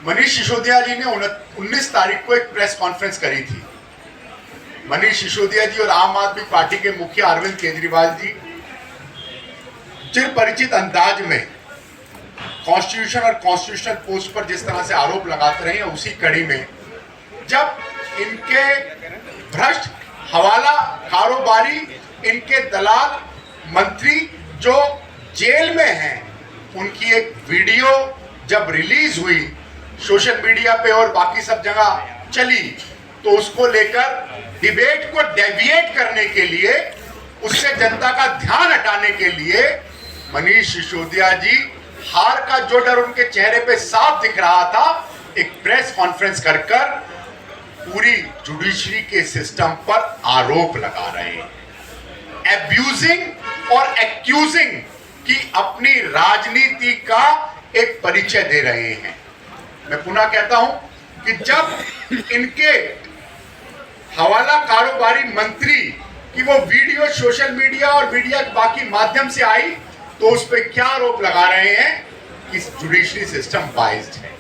मनीष सिसोदिया जी ने 19 तारीख को एक प्रेस कॉन्फ्रेंस करी थी। मनीष सिसोदिया जी और आम आदमी पार्टी के मुखिया अरविंद केजरीवाल जी चिर परिचित अंदाज में कॉन्स्टिट्यूशन और कॉन्स्टिट्यूशनल पोस्ट पर जिस तरह से आरोप लगाते रहे हैं, उसी कड़ी में जब इनके भ्रष्ट हवाला कारोबारी, इनके दलाल मंत्री जो जेल में हैं, उनकी एक वीडियो जब रिलीज हुई सोशल मीडिया पे और बाकी सब जगह चली, तो उसको लेकर डिबेट को डेविएट करने के लिए, उससे जनता का ध्यान हटाने के लिए मनीष सिसोदिया जी, हार का जो डर उनके चेहरे पे साफ दिख रहा था, एक प्रेस कॉन्फ्रेंस कर पूरी जुडिशरी के सिस्टम पर आरोप लगा रहे हैं, एब्यूजिंग और एक्यूजिंग की अपनी राजनीति का एक परिचय दे रहे हैं। मैं पुनः कहता हूं कि जब इनके हवाला कारोबारी मंत्री की वो वीडियो सोशल मीडिया और मीडिया के बाकी माध्यम से आई, तो उस पर क्या आरोप लगा रहे हैं कि जुडिशरी सिस्टम बाइज्ड है।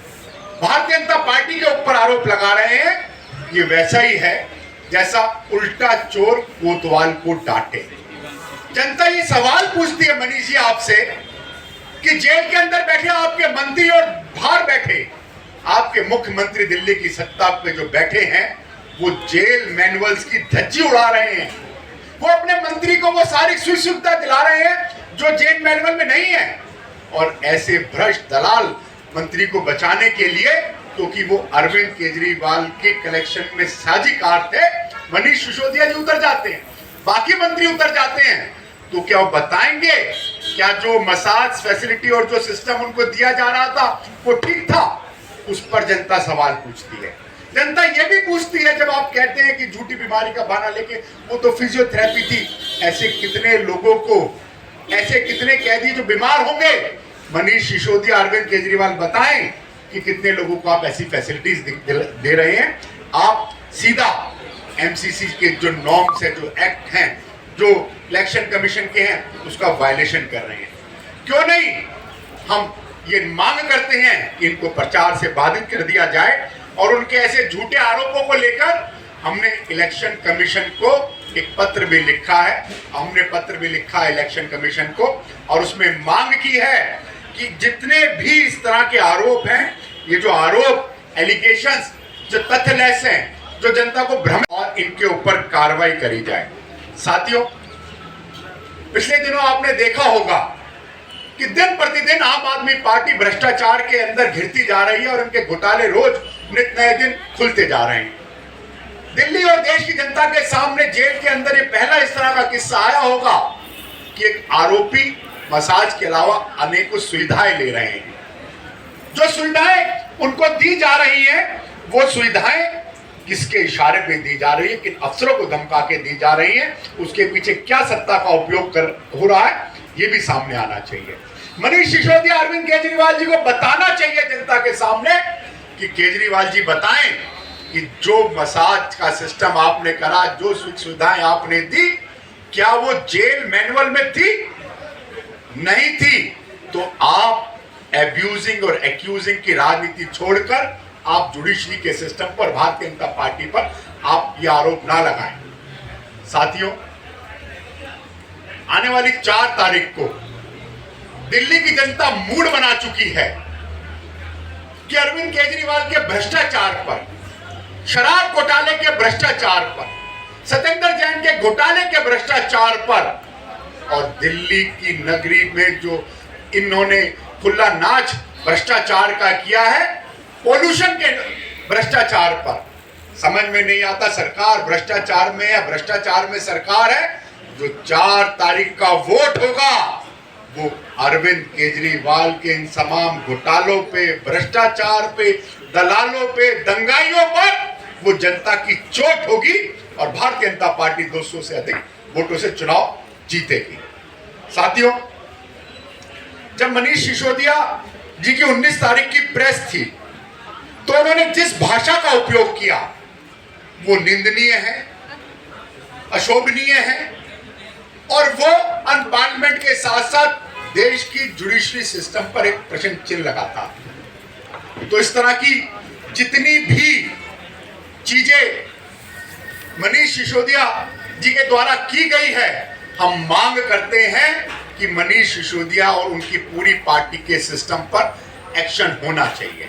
भारतीय जनता पार्टी के ऊपर आरोप लगा रहे हैं, ये वैसा ही है जैसा उल्टा चोर कोतवाल को डांटे। जनता ये सवाल पूछती है मनीष जी आपसे कि जेल के अंदर बैठे आपके मंत्री और बाहर बैठे आपके मुख्यमंत्री दिल्ली की सत्ता पे जो बैठे हैं, वो जेल मैनुअल्स की धज्जी उड़ा रहे हैं। वो अपने मंत्री को वो सारी सुविधा दिला रहे हैं जो जेल मैनुअल में नहीं है। और ऐसे भ्रष्ट दलाल मंत्री को बचाने के लिए, क्योंकि वो अरविंद केजरीवाल के कलेक्शन में साझीकार थे, मनीष सिसोदिया जी उतर जाते हैं, बाकी मंत्री उतर जाते हैं। तो क्या वो बताएंगे क्या जो मसाज फैसिलिटी और जो सिस्टम उनको दिया जा रहा था वो ठीक था? उस पर जनता सवाल पूछती है। जनता ये भी पूछती है, जब आप कहते हैं कि झूठी बीमारी का बहाना लेके वो तो फिजियोथेरेपी थी, ऐसे कितने लोगों को, ऐसे कितने कैदी जो बीमार होंगे, मनीष सिसोदिया अरविंद केजरीवाल बताएं कि कितने लोगों को आप ऐसी फैसिलिटीज दे रहे हैं। आप सीधा एमसीसी के जो नॉर्म्स है, जो एक्ट हैं, जो इलेक्शन कमीशन के हैं, उसका वायलेशन कर रहे हैं। क्यों नहीं हम ये मांग करते हैं कि इनको प्रचार से बाधित कर दिया जाए, और उनके ऐसे झूठे आरोपों को लेकर हमने इलेक्शन कमीशन को एक पत्र भी लिखा है। हमने पत्र भी लिखा है इलेक्शन कमीशन को, और उसमें मांग की है कि जितने भी इस तरह के आरोप हैं, ये जो आरोप एलिगेशंस जो तथ्यलेस हैं, जो जनता को भ्रम, और इनके ऊपर कार्रवाई करी जाए। साथियों, पिछले दिनों आपने देखा होगा कि दिन प्रतिदिन आम आदमी पार्टी भ्रष्टाचार के अंदर घिरती जा रही है और उनके घोटाले रोज नित नए दिन खुलते जा रहे हैं। दिल्ली और देश की जनता के सामने जेल के अंदर ये पहला इस तरह का किस्सा आया होगा कि एक आरोपी मसाज के अलावा अनेकों सुविधाएं ले रहे हैं। जो सुविधाएं उनको दी जा रही हैं, वो सुविधाएं किसके इशारे पे दी जा रही है, किन अफसरों को धमका के दी जा रही है, उसके पीछे क्या सत्ता का उपयोग हो रहा है, ये भी सामने आना चाहिए। मनीष सिसोदिया अरविंद केजरीवाल जी को बताना चाहिए जनता के सामने कि केजरीवाल जी बताएं कि जो मसाज का सिस्टम आपने करा, जो सुख सुविधाएं आपने दी, क्या वो जेल मैनुअल में थी? नहीं थी। तो आप एब्यूजिंग और एक्यूजिंग की राजनीति छोड़कर आप जुडिशरी के सिस्टम पर, भारतीय जनता पार्टी पर आप ये आरोप ना लगाएं। साथियों, आने वाली 4 तारीख को दिल्ली की जनता मूड बना चुकी है कि अरविंद केजरीवाल के भ्रष्टाचार पर, शराब घोटाले के भ्रष्टाचार पर, सत्येंद्र जैन के घोटाले के भ्रष्टाचार पर, और दिल्ली की नगरी में जो इन्होंने खुला नाच भ्रष्टाचार का किया है, पॉल्यूशन के भ्रष्टाचार पर। समझ में नहीं आता सरकार भ्रष्टाचार में या भ्रष्टाचार में सरकार है। जो 4 तारीख का वोट होगा वो अरविंद केजरीवाल के इन तमाम घोटालों पे, भ्रष्टाचार पे, दलालों पे, दंगाइयों पर वो जनता की चोट होगी और भारतीय जनता पार्टी 200 से अधिक वोटों से चुनाव जीतेगी। साथियों, जब मनीष सिसोदिया जी की 19 तारीख की प्रेस थी, तो उन्होंने जिस भाषा का उपयोग किया वो निंदनीय है, अशोभनीय है, और वो अनपार्लियामेंट के साथ साथ देश की जुडिशरी सिस्टम पर एक प्रश्न चिन्ह लगाता है। तो इस तरह की जितनी भी चीजें मनीष सिसोदिया जी के द्वारा की गई है, हम मांग करते हैं कि मनीष सिसोदिया और उनकी पूरी पार्टी के सिस्टम पर एक्शन होना चाहिए।